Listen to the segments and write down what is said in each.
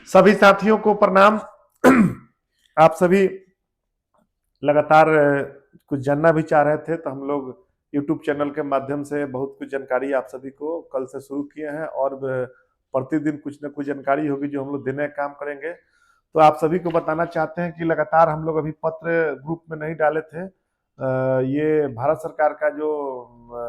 सभी साथियों को प्रणाम। आप सभी लगातार कुछ जानना भी चाह रहे थे, तो हम लोग YouTube चैनल के माध्यम से बहुत कुछ जानकारी आप सभी को कल से शुरू किए हैं और प्रतिदिन कुछ न कुछ जानकारी होगी जो हम लोग देने का काम करेंगे। तो आप सभी को बताना चाहते हैं कि लगातार हम लोग अभी पत्र ग्रुप में नहीं डाले थे। ये भारत सरकार का जो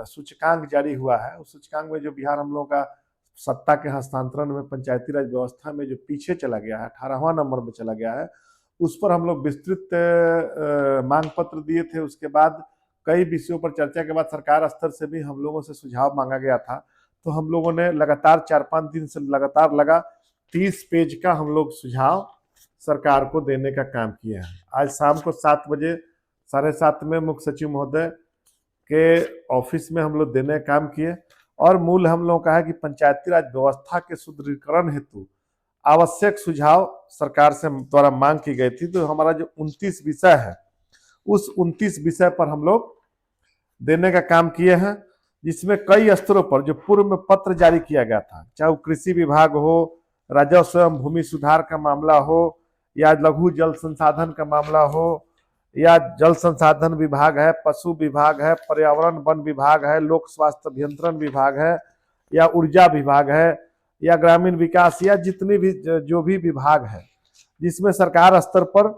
सूचकांक जारी हुआ है, उस सूचकांक में जो बिहार हम लोगों का सत्ता के हस्तांतरण में पंचायती राज व्यवस्था में जो पीछे चला गया है, 18वां नंबर में चला गया है, उस पर हम लोग विस्तृत मांग पत्र दिए थे। उसके बाद कई विषयों पर चर्चा के बाद सरकार स्तर से भी हम लोगों से सुझाव मांगा गया था। तो हम लोगों ने लगातार 4-5 दिन से लगातार लगा 30 पेज का हम लोग सुझाव सरकार को देने का काम किए हैं। आज शाम को 7 बजे 7:30 में मुख्य सचिव महोदय के ऑफिस में हम लोग देने का काम किए और मूल हम लोगों का है कि पंचायती राज व्यवस्था के सुदृढ़ीकरण हेतु आवश्यक सुझाव सरकार से द्वारा मांग की गई थी। तो हमारा जो 29 विषय है, उस 29 विषय पर हम लोग देने का काम किए हैं, जिसमें कई स्तरों पर जो पूर्व में पत्र जारी किया गया था, चाहे वो कृषि विभाग हो, राजस्व एवं भूमि सुधार का मामला हो, या लघु जल संसाधन का मामला हो, या जल संसाधन विभाग है, पशु विभाग है, पर्यावरण वन विभाग है, लोक स्वास्थ्य अभियंत्रण विभाग है, या ऊर्जा विभाग है, या ग्रामीण विकास, या जितने भी जो भी विभाग है जिसमें सरकार स्तर पर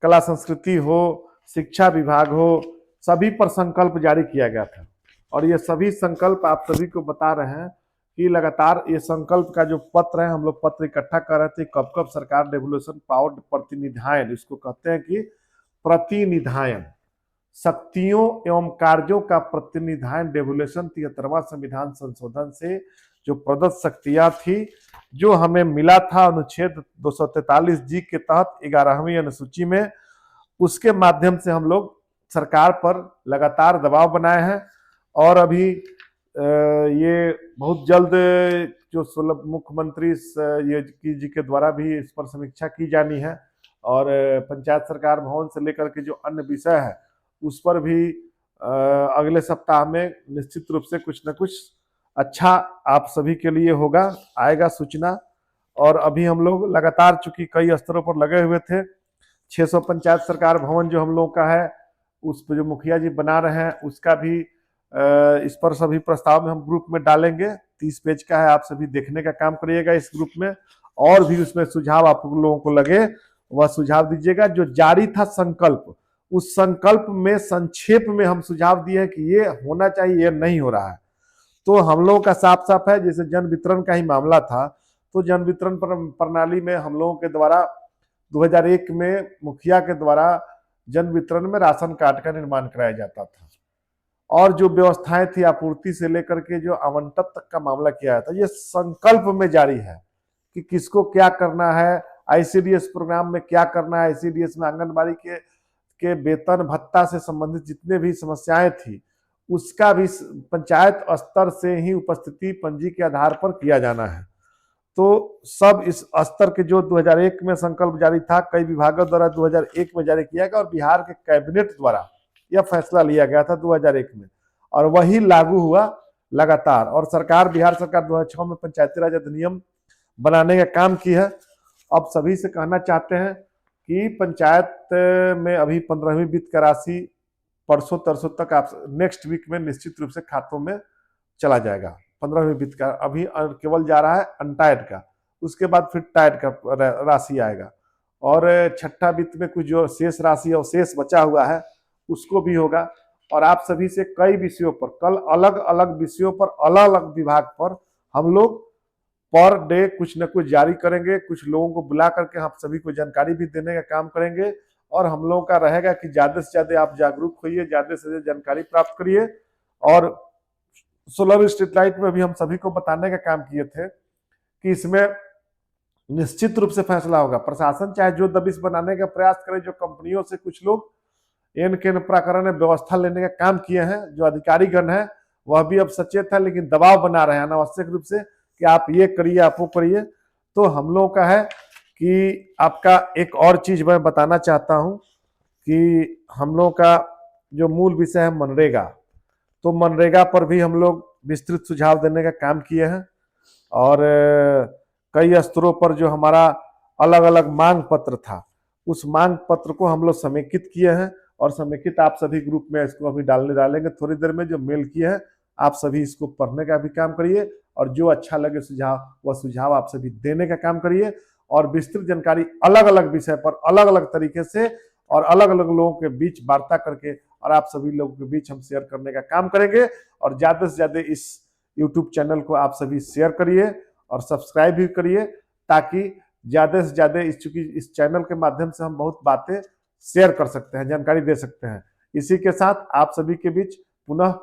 कला संस्कृति हो, शिक्षा विभाग हो, सभी पर संकल्प जारी किया गया था। और ये सभी संकल्प आप सभी को बता रहे हैं कि लगातार ये संकल्प का जो पत्र है, हम लोग पत्र इकट्ठा कर रहे थे, कब कब सरकार डेवोल्यूशन पावर प्रतिनिधायन, इसको कहते हैं कि प्रतिनिधायन, शक्तियों एवं कार्यों का प्रतिनिधायन डेवोल्यूशन 73वां संविधान संशोधन से जो प्रदत्त शक्तियां थी, जो हमें मिला था अनुच्छेद 243G के तहत 11वीं अनुसूची में, उसके माध्यम से हम लोग सरकार पर लगातार दबाव बनाए हैं। और अभी ये बहुत जल्द जो मुख्यमंत्री जी के द्वारा भी इस पर समीक्षा की जानी है और पंचायत सरकार भवन से लेकर के जो अन्य विषय है उस पर भी अगले सप्ताह में निश्चित रूप से कुछ न कुछ अच्छा आप सभी के लिए होगा, आएगा सूचना। और अभी हम लोग लगातार चूंकि कई स्तरों पर लगे हुए थे, 600 पंचायत सरकार भवन जो हम लोग का है, उस पर जो मुखिया जी बना रहे हैं, उसका भी इस पर सभी प्रस्ताव में हम ग्रुप में डालेंगे। 30 पेज का है, आप सभी देखने का काम करिएगा इस ग्रुप में, और भी उसमें सुझाव आप लोगों को लगे वह सुझाव दीजिएगा। जो जारी था संकल्प, उस संकल्प में संक्षेप में हम सुझाव दिए हैं कि ये होना चाहिए, ये नहीं हो रहा है। तो हम लोगों का साफ साफ है, जैसे जन वितरण का ही मामला था, तो जन वितरण प्रणाली में हम लोगों के द्वारा 2001 में मुखिया के द्वारा जन वितरण में राशन कार्ड का निर्माण कराया जाता था, और जो व्यवस्थाएं थी आपूर्ति से लेकर के जो आवंटन तक का मामला किया था, ये संकल्प में जारी है कि किसको क्या करना है, ICDS प्रोग्राम में क्या करना है, ICDS में आंगनबाड़ी के वेतन भत्ता से संबंधित जितने भी समस्याएं थी, उसका भी पंचायत स्तर से ही उपस्थिति पंजी के आधार पर किया जाना है। तो सब इस स्तर के जो 2001 में संकल्प जारी था, कई विभागों द्वारा 2001 में जारी किया गया और बिहार के कैबिनेट द्वारा यह फैसला लिया गया था 2001 में, और वही लागू हुआ लगातार। और सरकार, बिहार सरकार 2006 में पंचायती राज अधिनियम बनाने का काम की है। अब सभी से कहना चाहते हैं कि पंचायत में अभी 15वीं वित्त का राशि परसों तरसों तक आप नेक्स्ट वीक में निश्चित रूप से खातों में चला जाएगा। 15वीं वित्त का अभी केवल जा रहा है अनटाइड का, उसके बाद फिर टाइड का राशि आएगा, और छठा वित्त में कुछ जो शेष राशि और शेष बचा हुआ है उसको भी होगा। और आप सभी से कई विषयों पर कल अलग अलग विषयों पर अलग अलग विभाग पर हम लोग पर डे कुछ न कुछ जारी करेंगे। कुछ लोगों को बुला करके हम सभी को जानकारी भी देने का काम करेंगे, और हम लोगों का रहेगा कि ज्यादा से ज्यादा आप जागरूक होइए, ज्यादा से ज्यादा जानकारी प्राप्त करिए। और सोलर स्ट्रीट लाइट में भी हम सभी को बताने का काम किए थे कि इसमें निश्चित रूप से फैसला होगा। प्रशासन चाहे जो दबिश बनाने का प्रयास करे, जो कंपनियों से कुछ लोग एन के प्रकरण में व्यवस्था लेने का काम किए हैं, जो अधिकारीगण है वह भी अब सचेत है, लेकिन दबाव बना रहे हैं अनावश्यक रूप से कि आप ये करिए, आप वो करिए। तो हम लोगों का है कि आपका एक और चीज मैं बताना चाहता हूं कि हम लोगों का जो मूल विषय है मनरेगा, तो मनरेगा पर भी हम लोग विस्तृत सुझाव देने का काम किए हैं। और कई स्तरों पर जो हमारा अलग अलग मांग पत्र था, उस मांग पत्र को हम लोग समेकित किए हैं और समेकित आप सभी ग्रुप में इसको अभी डालेंगे थोड़ी देर में। जो मेल किए हैं आप सभी इसको पढ़ने का भी काम करिए और जो अच्छा लगे सुझाव वह सुझाव आप सभी देने का काम करिए और विस्तृत जानकारी अलग अलग विषय पर अलग अलग तरीके से और अलग अलग लोगों के बीच वार्ता करके और आप सभी लोगों के बीच हम शेयर करने का काम करेंगे। और ज्यादा से ज्यादा इस यूट्यूब चैनल को आप सभी शेयर करिए और सब्सक्राइब भी करिए, ताकि ज्यादा से ज्यादा चूंकि इस चैनल के माध्यम से हम बहुत बातें शेयर कर सकते हैं, जानकारी दे सकते हैं। इसी के साथ आप सभी के बीच पुनः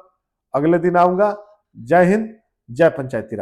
अगले दिन आऊंगा। जय हिंद, जय पंचायती राज।